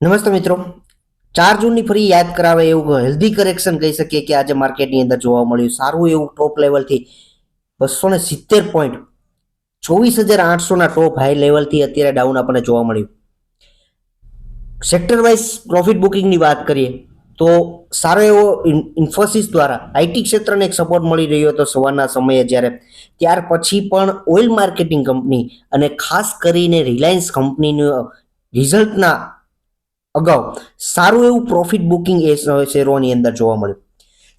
નમસ્તે મિત્રો, 4 જૂનની ફરી યાદ કરાવે એવું હેલ્ધી કરેક્શન કહી શકીએ કે આજે માર્કેટની અંદર જોવા મળ્યું. સારું એવું ટોપ લેવલથી 270 પોઈન્ટ 24,800ના ટોપ હાઈ લેવલથી અત્યારે ડાઉન આપણને જોવા મળ્યું. સેક્ટર વાઇઝ પ્રોફિટ બુકિંગની વાત કરીએ તો સારો એવો ઇન્ફોસિસ દ્વારા આઈટી ક્ષેત્રને એક સપોર્ટ મળી રહ્યો હતો સવારના સમયે, જ્યારે ત્યાર પછી પણ ઓઇલ માર્કેટિંગ કંપની અને ખાસ કરીને રિલાયન્સ કંપનીનું રિઝલ્ટના અગાઉ સારું એવું પ્રોફિટ બુકિંગ એ શેરોની અંદર જોવા મળ્યું.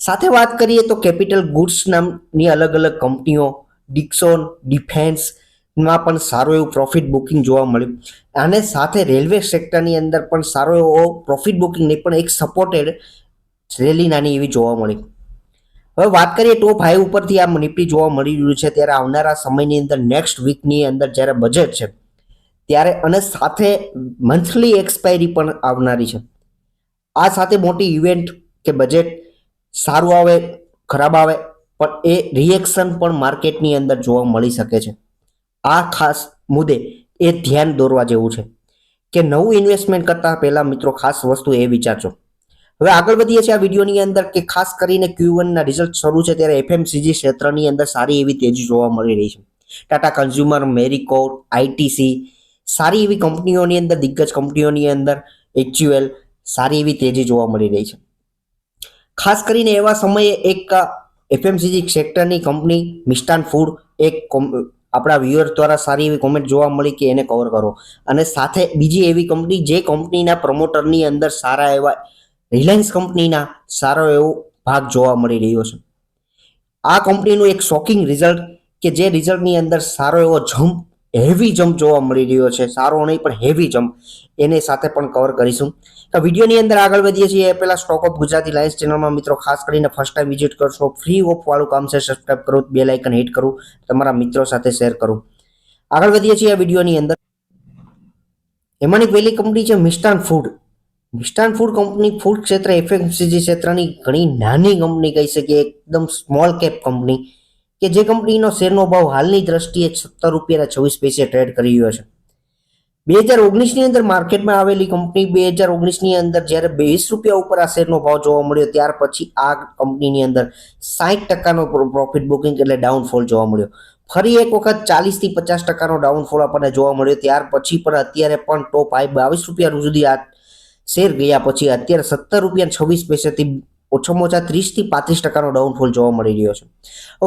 સાથે વાત કરીએ તો કેપિટલ ગુડ્સ નામની અલગ અલગ કંપનીઓ, ડિક્સોન, ડિફેન્સમાં પણ સારું એવું પ્રોફિટ બુકિંગ જોવા મળ્યું. અને સાથે રેલવે સેક્ટરની અંદર પણ સારો એવો પ્રોફિટ બુકિંગ નહીં પણ એક સપોર્ટેડ રેલી નાની એવી જોવા મળી. હવે વાત કરીએ ટોપ હાઈ ઉપરથી આ નિફ્ટી જોવા મળી રહ્યું છે, ત્યારે આવનારા સમયની અંદર નેક્સ્ટ વીકની અંદર જ્યારે બજેટ છે ત્યારે અને સાથે મંથલી એક્સપાયરી પણ આવનારી છે. આ સાથે મોટી ઇવેન્ટ કે બજેટ સારું આવે ખરાબ આવે પણ એ રિએક્શન પણ માર્કેટની અંદર જોવા મળી શકે છે. આ ખાસ મુદ્દે એ ધ્યાન દોરવા જેવું છે કે નવું ઇન્વેસ્ટમેન્ટ કરતા પહેલા મિત્રો ખાસ વસ્તુ એ વિચારજો. હવે આગળ વધીએ છીએ આ વિડીયોની અંદર કે ખાસ કરીને Q1 ના રિઝલ્ટ શરૂ છે ત્યારે FMCG ક્ષેત્રની અંદર સારી એવી તેજી જોવા મળી રહી છે. ટાટા કન્ઝ્યુમર, મેરીકોટ, આઈટીસી સારી એવી કંપનીઓની અંદર, દિગ્ગજ કંપનીઓની અંદર HUL સારી એવી તેજી જોવા મળી રહી છે. ખાસ કરીને એવા સમયે એક FMCG સેક્ટરની કંપની મિષ્ટાન ફૂડ એક આપણા વ્યુઅર દ્વારા સારી એવી કોમેન્ટ જોવા મળી કે એને કવર કરો, અને સાથે બીજી એવી કંપની જે કંપનીના પ્રમોટરની અંદર સારા એવા રિલાયન્સ કંપનીના સારો એવો ભાગ જોવા મળી રહ્યો છે. આ કંપનીનું એક શોકિંગ રિઝલ્ટ કે જે રિઝલ્ટની અંદર સારો એવો જમ્પ, હેવી જમ્પ જોવા મળી રહ્યો છે, સારો નહીં પણ હેવી જમ્પ, એની સાથે પણ કવર કરીશું. તો વિડીયોની અંદર આગળ વધીએ છીએ એ પહેલા સ્ટોક ઓફ ગુજરાતી લાયન્સ ચેનલમાં મિત્રો ખાસ કરીને ફર્સ્ટ ટાઈમ વિઝિટ કરશો, ફ્રી ઓફ વાળું કામ છે, સબસ્ક્રાઇબ કરો, બેલ આઇકન હિટ કરું, તમારા મિત્રો સાથે શેર કરું. આગળ વધીએ છીએ આ વિડીયોની અંદર. એમાંની પહેલી કંપની છે મિષ્ટાન ફૂડ. મિષ્ટાન ફૂડ કંપની ફૂડ ક્ષેત્ર FMCG ક્ષેત્રની ઘણી નાની કંપની કહી શકીએ, એકદમ સ્મોલ કેપ કંપની કે જે કંપનીનો શેરનો ભાવ હાલની દ્રષ્ટિએ ₹17.26 ટ્રેડ કરી રહ્યો છે. 2019ની અંદર માર્કેટમાં આવેલી કંપની 2019ની અંદર જ્યારે ₹20 ઉપર આ શેરનો ભાવ જોવા મળ્યો ત્યાર પછી આ કંપનીની અંદર 60%નો પ્રોફિટ બુકિંગ એટલે ડાઉનફોલ જોવા મળ્યો. ફરી એક વખત 40 થી 50%નો ડાઉનફોલ આપણને જોવા મળ્યો. ત્યાર પછી પણ અત્યારે પણ ટોપ હાઈ ₹22 સુધી આ શેર ગયા પછી અત્યારે ₹17.26 ઓછામાં ઓછા 30 થી 35%નો ડાઉનફોલ જોવા મળી રહ્યો છે.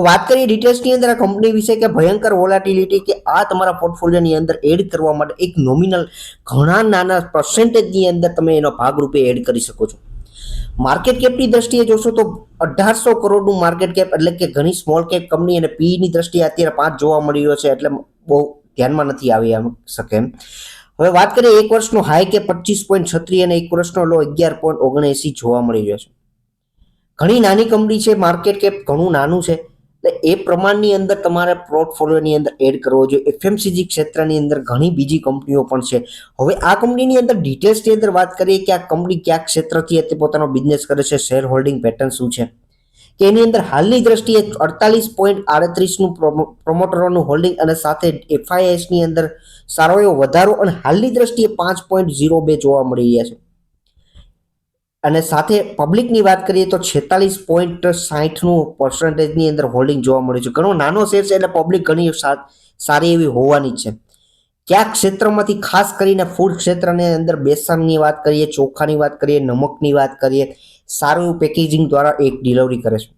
વાત કરીએ ડિટેલ્સની અંદર આ કંપની વિશે કે ભયંકર વોલાટિલિટી કે આ તમારા પોર્ટફોલિયોની અંદર એડ કરવા માટે એક નોમિનલ ઘણા નાના પર્સન્ટેજની અંદર તમે એનો ભાગરૂપે એડ કરી શકો છો. માર્કેટ કેપની દ્રષ્ટિએ જોશો તો 1800 કરોડનું માર્કેટ કેપ એટલે કે ઘણી સ્મોલ કેપ કંપની, અને પીની દ્રષ્ટિએ અત્યારે 5 જોવા મળી રહ્યો છે એટલે બહુ ધ્યાનમાં નથી આવી શકે એમ. હવે વાત કરીએ એક વર્ષનો હાઈ કે 25.36 અને એક વર્ષનો લો 11.79 જોવા મળી રહ્યો છે. ઘણી નાની કંપની છે, માર્કેટ કેપ ઘણું નાનું છે, એટલે એ પ્રમાણની અંદર તમારે પોર્ટફોલિયોની અંદર એડ કરવો જોઈએ. FMCG ક્ષેત્રની અંદર ઘણી બીજી કંપનીઓ પણ છે. હવે આ કંપનીની અંદર ડિટેલ્સની અંદર વાત કરીએ કે આ કંપની કયા ક્ષેત્રથી તે પોતાનો બિઝનેસ કરે છે, શેર હોલ્ડિંગ પેટર્ન શું છે, કે એની અંદર હાલની દ્રષ્ટિએ 48.38નું પ્રમોટરોનું હોલ્ડિંગ અને સાથે FISની અંદર સારો એવો વધારો અને હાલની દ્રષ્ટિએ 5.02 જોવા મળી રહ્યા છે. અને સાથે પબ્લિકની વાત કરીએ તો 46.60% અંદર હોલ્ડિંગ જોવા મળ્યું છે. ઘણો નાનો શેર છે એટલે પબ્લિક ઘણી સારી એવી હોવાની જ છે. કયા ક્ષેત્રમાંથી ખાસ કરીને ફૂડ ક્ષેત્રની અંદર બેસનની વાત કરીએ, ચોખાની વાત કરીએ, નમકની વાત કરીએ, સારું એવું પેકેજિંગ દ્વારા એક ડિલિવરી કરે છે.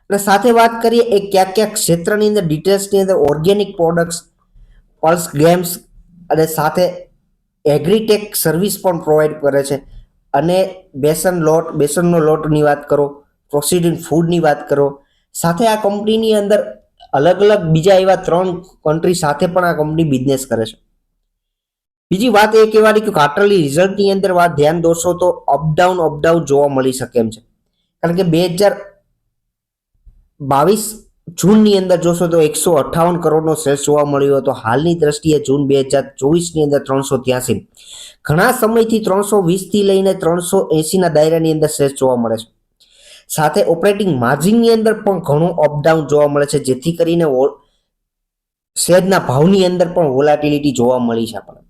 અને સાથે વાત કરીએ એ કયા ક્ષેત્રની અંદર ડિટેલ્સની અંદર ઓર્ગેનિક પ્રોડક્ટ્સ, પલ્સ ગેમ્સ અને સાથે એગ્રીટેક સર્વિસ પણ પ્રોવાઈડ કરે છે. અને બેસનનો લોટની વાત કરો, પ્રોસીડિંગ ફૂડની વાત કરો, સાથે આ કંપનીની અંદર અલગ અલગ બીજા એવા 3 કન્ટ્રી સાથે પણ આ કંપની બિઝનેસ કરે છે. બીજી વાત એ કહેવાની કે ક્વાર્ટરલી રિઝલ્ટની અંદર વાત ધ્યાન દોરશો તો અપડાઉન જોવા મળી શકે એમ છે. કારણ કે 2022 જૂનની અંદર જોશો તો 158 કરોડનો સેલ્સ જોવા મળ્યો હતો. હાલની દ્રષ્ટિએ જૂન 2024ની અંદર 383, ઘણા સમયથી 320 થી લઈને 380ના દાયરાની અંદર સેલ્સ જોવા મળે છે. સાથે ઓપરેટિંગ માર્જિનની અંદર પણ ઘણું અપડાઉન જોવા મળે છે, જેથી કરીને શેરના ભાવની અંદર પણ વોલાટિલિટી જોવા મળી છે આપણને.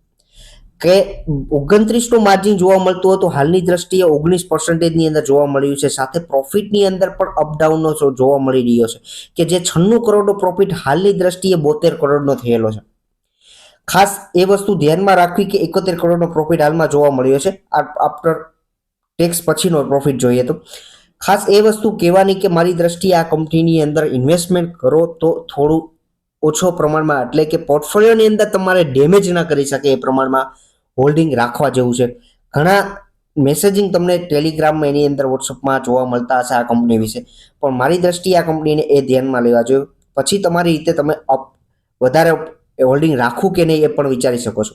કે 29 નું માર્જિન જોવા મળતું હતું, હાલની દ્રષ્ટિએ 19% ની અંદર જોવા મળ્યું છે. સાથે પ્રોફિટની અંદર પણ અપડાઉન નો જોવા મળી રહ્યો છે કે જે 96 કરોડનો પ્રોફિટ હાલની દ્રષ્ટિએ 72 કરોડનો થયેલો છે. ખાસ એ વસ્તુ ધ્યાનમાં રાખવી કે 71 કરોડનો પ્રોફિટ હાલમાં જોવા મળ્યો છે આફ્ટર ટેક્સ પછીનો પ્રોફિટ જોઈએ તો. ખાસ એ વસ્તુ કહેવાની કે મારી દ્રષ્ટિએ આ કંપનીની અંદર ઇન્વેસ્ટમેન્ટ કરો તો થોડું ઓછો પ્રમાણમાં, એટલે કે પોર્ટફોલિયોની અંદર તમારે ડેમેજ ના કરી શકે એ પ્રમાણમાં હોલ્ડિંગ રાખવા જેવું છે. ઘણા મેસેજિંગ તમને ટેલિગ્રામમાં એની અંદર વોટ્સઅપમાં જોવા મળતા હશે આ કંપની વિશે, પણ મારી દ્રષ્ટિએ આ કંપનીને એ ધ્યાનમાં લેવા જોઈએ. પછી તમારી રીતે તમે વધારે હોલ્ડિંગ રાખવું કે નહીં એ પણ વિચારી શકો છો.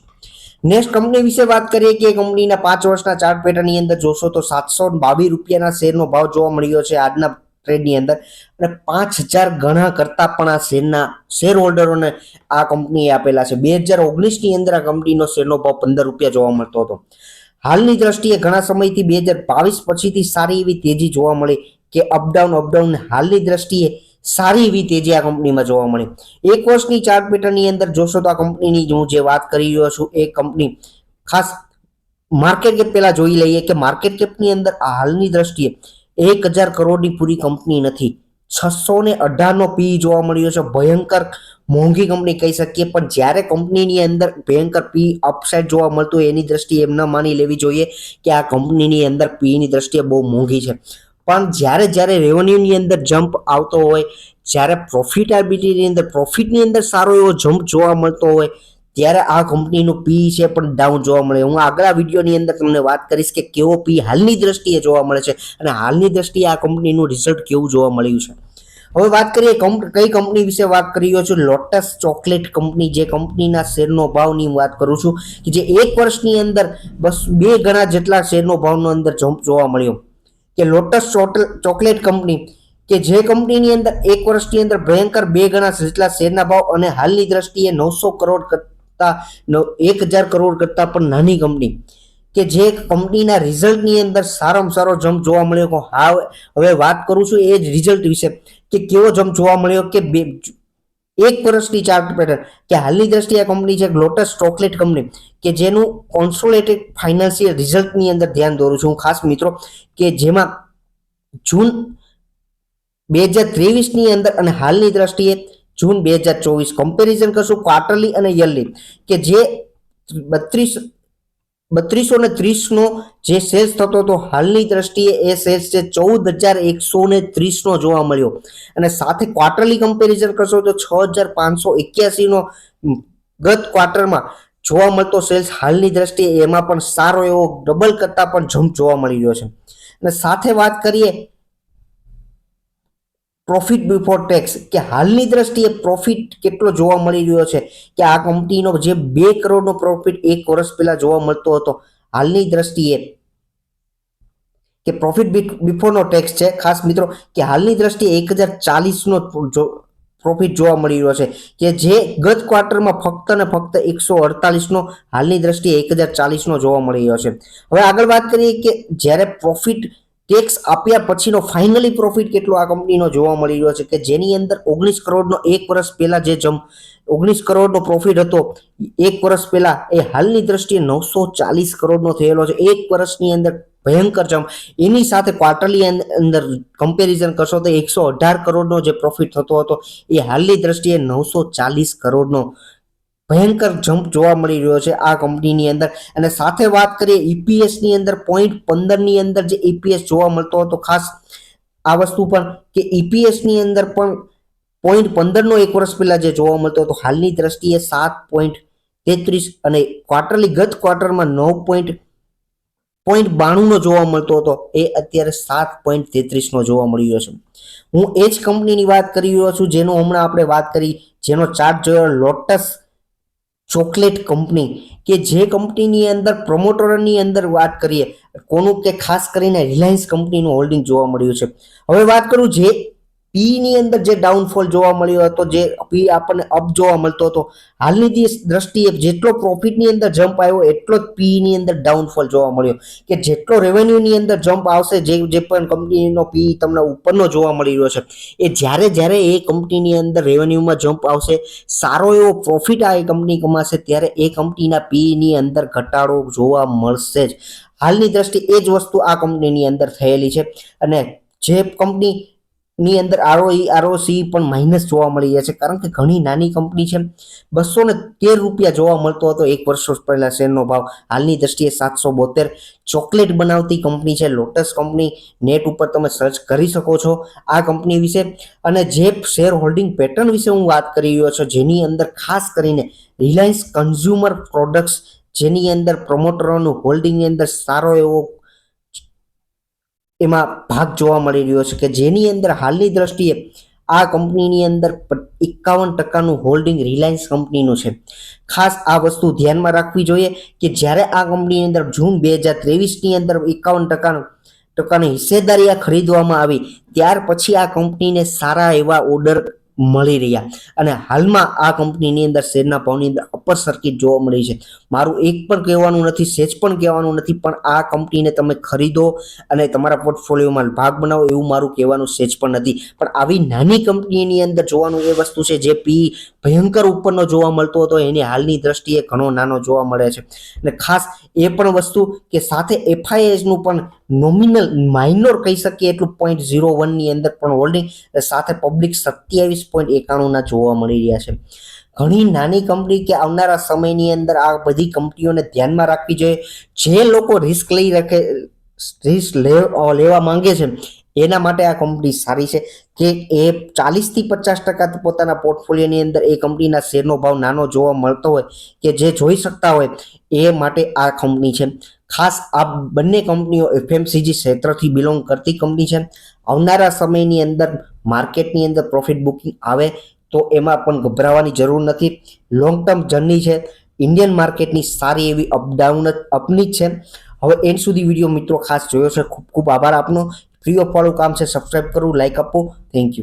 નેક્સ્ટ કંપની વિશે વાત કરીએ કે કંપનીના 5 વર્ષના ચાર્ટ પેટર્નની અંદર જોશો તો 722 રૂપિયાના શેરનો ભાવ જોવા મળ્યો છે આજના ટ્રેડની અંદર, અને 5000 ગણા કરતા પણ આ શેરના શેર હોલ્ડરોને આ કંપનીએ આપેલા છે. 2019 ની અંદર આ કંપનીનો શેરનો ભાવ 15 રૂપિયા જોવા મળતો હતો. હાલની દ્રષ્ટિએ ઘણા સમયથી 2022 પછીથી સારી એવી તેજી જોવા મળી કે અપડાઉન હાલની દ્રષ્ટિએ સારી એવી તેજી આ કંપનીમાં જોવા મળી. 1 વર્ષની ચાર્ટ પેટર્નની અંદર જોશો તો આ કંપનીની હું જે વાત કરી રહ્યો છું એ કંપની ખાસ માર્કેટ કેપ પહેલા જોઈ લઈએ કે માર્કેટ કેપની અંદર હાલની દ્રષ્ટિએ 1000 કરોડની પૂરી કંપની નથી. 618 નો પી જોવા મળ્યો છે. ભયંકર મોંઘી કંપની કહી શકીએ, પણ જ્યારે કંપનીની અંદર ભયંકર પી અપસાઇડ જોવા મળતું હોય એની દ્રષ્ટિએ એમ ન માની લેવી જોઈએ કે આ કંપનીની અંદર પીની દ્રષ્ટિએ બહુ મોંઘી છે. પણ જ્યારે રેવન્યુની અંદર જમ્પ આવતો હોય, જ્યારે પ્રોફિટેબિલિટીની અંદર પ્રોફિટની અંદર સારો એવો જમ્પ જોવા મળતો હોય, ત્યારે આ કંપનીનું પી છે પણ ડાઉન જોવા મળે. હું આગલા વિડીયોની અંદર તમને વાત કરીશ કે કેવો પી હાલની દ્રષ્ટિએ જોવા મળે છે અને હાલની દ્રષ્ટિએ આ કંપનીનું રિઝલ્ટ કેવું જોવા મળ્યું છે. હવે વાત કરીએ કઈ કંપની વિશે વાત કરી રહ્યો છું, લોટસ ચોકલેટ કંપની. જે કંપનીના શેરનો ભાવની વાત કરું છું કે જે 1 વર્ષની અંદર બસ 2 ગણા જેટલા શેરનો ભાવનો અંદર જમ્પ જોવા મળ્યો કે લોટસ ચોકલેટ કંપની કે જે કંપનીની અંદર 1 વર્ષની અંદર ભયંકર 2 ગણા જેટલા શેરના ભાવ અને હાલની દ્રષ્ટિએ 900 કરોડ કરતા 1000 કરોડ કરતા પણ નાની કંપની કે જે કંપનીના રિઝલ્ટની અંદર સારામાં સારો જમ્પ જોવા મળ્યો. હવે વાત કરું છું એ જ રિઝલ્ટ વિશે કે કેવો જમ્પ જોવા મળ્યો કે 1 વર્ષની ચાર્ટ પેટર્ન કે હાલની દ્રષ્ટિએ આ કંપની છે લોટસ ચોકલેટ કંપની કે જેનું કોન્સોલિડેટેડ ફાઇનાન્શિયલ રિઝલ્ટની અંદર ધ્યાન દોરું છું ખાસ મિત્રો, કે જેમાં જૂન 2023 ની અંદર અને હાલની દ્રષ્ટિએ જૂન 2024 કમ્પેરિઝન કરશું ક્વાર્ટરલી અને યરલી કે જે 3230 નો જે સેલ્સ થતો હતો હાલની દ્રષ્ટિએ એ સેલ્સ છે 14130 નો જોવા મળ્યો, અને સાથે ક્વાર્ટરલી કમ્પેરિઝન કરશો તો 6581 નો ગત ક્વાર્ટરમાં જોવા મળતો સેલ્સ હાલની દ્રષ્ટિએ એમાં પણ સારો એવો ડબલ કરતા પણ જમ્પ જોવા મળી રહ્યો છે. અને સાથે વાત કરીએ પ્રોફિટ બિફોર ટેક્સ કે હાલની દ્રષ્ટિએ પ્રોફિટ કેટલો જોવા મળી રહ્યો છે કે આ કંપનીનો જે 2 કરોડનો પ્રોફિટ 1 વર્ષ પહેલા જોવા મળતો હતો, હાલની દ્રષ્ટિએ કે પ્રોફિટ બિફોરનો ટેક્સ છે ખાસ મિત્રો કે હાલની દ્રષ્ટિએ 1040 નો પ્રોફિટ જોવા મળી રહ્યો છે કે જે ગત ક્વાર્ટરમાં ફક્ત ને ફક્ત 148 નો હાલની દ્રષ્ટિએ 1040 નો જોવા મળી રહ્યો છે. હવે આગળ વાત કરીએ કે જ્યારે પ્રોફિટ ટેક્સ આપ્યા પછીનો ફાઇનલી પ્રોફિટ કેટલો આ કંપનીનો જોવા મળી રહ્યો છે કે જેની અંદર 19 કરોડનો 1 વર્ષ પહેલા જે 19 કરોડનો પ્રોફિટ હતો 1 વર્ષ પહેલા એ હાલની દ્રષ્ટિએ 940 કરોડનો થયેલો છે 1 વર્ષની અંદર ભયંકર જમ્પ. એની સાથે ક્વાર્ટરલી અંદર કમ્પેરિઝન કરશો તો 118 કરોડનો જે પ્રોફિટ થતો હતો એ હાલની દ્રષ્ટિએ 940 કરોડનો ભયંકર જમ્પ જોવા મળી રહ્યો છે આ કંપનીની અંદર. અને સાથે વાત કરીએ ઈપીએસ ની અંદર 0.15 ની અંદર જે ઈપીએસ જોવા મળતો હતો, ખાસ આ વસ્તુ પણ કે ઈપીએસ ની અંદર પણ 0.15 નો 1 વર્ષ પહેલા જે જોવા મળતો હતો હાલની દ્રષ્ટિએ 7.33 અને ક્વાર્ટરલી ગત ક્વાર્ટરમાં 9.92 નો જોવા મળતો હતો એ અત્યારે 7.33 નો જોવા મળી રહ્યો છે. હું એ જ કંપનીની વાત કરી રહ્યો છું જેનો હમણાં આપણે વાત કરી, જેનો ચાર્ટ જોયો લોટસ ચોકલેટ કંપની કે જે કંપનીની અંદર પ્રમોટરની અંદર વાત કરીએ કોનું કે ખાસ કરીને રિલાયન્સ કંપનીનું હોલ્ડિંગ જોવા મળ્યું છે. હવે વાત કરું જે પી ની અંદર જે ડાઉનફોલ જોવા મળ્યો હતો, જે પી આપણને અપ જોવા મળતો હતો, હાલની દ્રષ્ટિએ જેટલો પ્રોફિટની અંદર જમ્પ આવ્યો એટલો જ પી ની અંદર ડાઉનફોલ જોવા મળ્યો, કે જેટલો રેવન્યુની અંદર જમ્પ આવશે, જે પણ કંપનીનો પી તમને ઉપરનો જોવા મળી રહ્યો છે, એ જ્યારે એ કંપનીની અંદર રેવન્યુમાં જમ્પ આવશે, સારો એવો પ્રોફિટ આ કંપની કમાશે, ત્યારે એ કંપનીના પી ની અંદર ઘટાડો જોવા મળશે જ. હાલની દ્રષ્ટિએ એ જ વસ્તુ આ કંપનીની અંદર થયેલી છે, અને જે કંપની ની અંદર આરઓસી પણ માઇનસ જોવા મળી રહ્યા છે, કારણ કે ઘણી નાની કંપની છે. 213 રૂપિયા જોવા મળતો હતો એક વર્ષ પહેલા શેરનો ભાવ, હાલની દ્રષ્ટિએ 772. ચોકલેટ બનાવતી કંપની છે લોટસ કંપની, નેટ ઉપર તમે સર્ચ કરી શકો છો આ કંપની વિશે. અને જે શેર હોલ્ડિંગ પેટર્ન વિશે હું વાત કરી રહ્યો છું, જેની અંદર ખાસ કરીને રિલાયન્સ કન્ઝ્યુમર પ્રોડક્ટ્સ, જેની અંદર પ્રમોટરોનું હોલ્ડિંગની અંદર સારો એવો એમાં ભાગ જોવા મળી રહ્યો છે, કે જેની અંદર હાલની દ્રષ્ટિએ આ કંપનીની અંદર 51% હોલ્ડિંગ રિલાયન્સ કંપનીનું છે. ખાસ આ વસ્તુ ધ્યાનમાં રાખવી જોઈએ કે જ્યારે આ કંપનીની અંદર જૂન 2023ની અંદર 51% હિસ્સેદારી ખરીદવામાં આવી, ત્યાર પછી આ કંપનીને સારા એવા ઓર્ડર મળી રહ્યા, અને હાલમાં આ કંપનીની અંદર શેરના ભાવની અંદર અપર સર્કિટ જોવા મળી છે. મારું એક પણ કહેવાનું નથી, સેજ પણ કહેવાનું નથી, પણ આ કંપનીને તમે ખરીદો અને તમારા પોર્ટફોલિયોમાં ભાગ બનાવો એવું મારું કહેવાનું સેજ પણ નથી. પણ આવી નાની કંપનીની અંદર જોવાનું એ વસ્તુ છે, જે પી ભયંકર ઉપરનો જોવા મળતો હતો એની હાલની દ્રષ્ટિએ ઘણો નાનો જોવા મળે છે. અને ખાસ એ પણ વસ્તુ કે સાથે એફઆઈએસનું પણ નોમિનલ માઇનોર કહી શકીએ એટલું 0.01 ની અંદર પણ હોલ્ડિંગ, સાથે પબ્લિક 27.91 જોવા મળી રહ્યા છે. ઘણી નાની કંપની કે આવનારા સમયની અંદર આ બધી કંપનીઓને ધ્યાનમાં રાખવી જોઈએ. જે લોકો રિસ્ક લેવા માંગે છે એના માટે આ કંપની સારી છે, કે એ 40 થી 50% પોતાના પોર્ટફોલિયોની અંદર એ કંપનીના શેરનો ભાવ નાનો જોવા મળતો હોય, કે જે જોઈ શકતા હોય એ માટે આ કંપની છે. ખાસ આ બંને કંપનીઓ એફએમસીજી ક્ષેત્રથી બિલોંગ કરતી કંપની છે. આવનારા સમયની અંદર માર્કેટની અંદર પ્રોફિટ બુકિંગ આવે તો એમાં પણ ગભરાવાની જરૂર નથી. લોંગ ટર્મ જર્ની છે, ઇન્ડિયન માર્કેટની સારી એવી અપની જ છે. હવે એન્ડ સુધી વિડીયો મિત્રો ખાસ જોયો છે, ખૂબ ખૂબ આભાર આપનો. ફ્રી ઓફ વાળું કામ છે, સબસ્ક્રાઇબ કરવું, લાઈક આપવું. Thank you.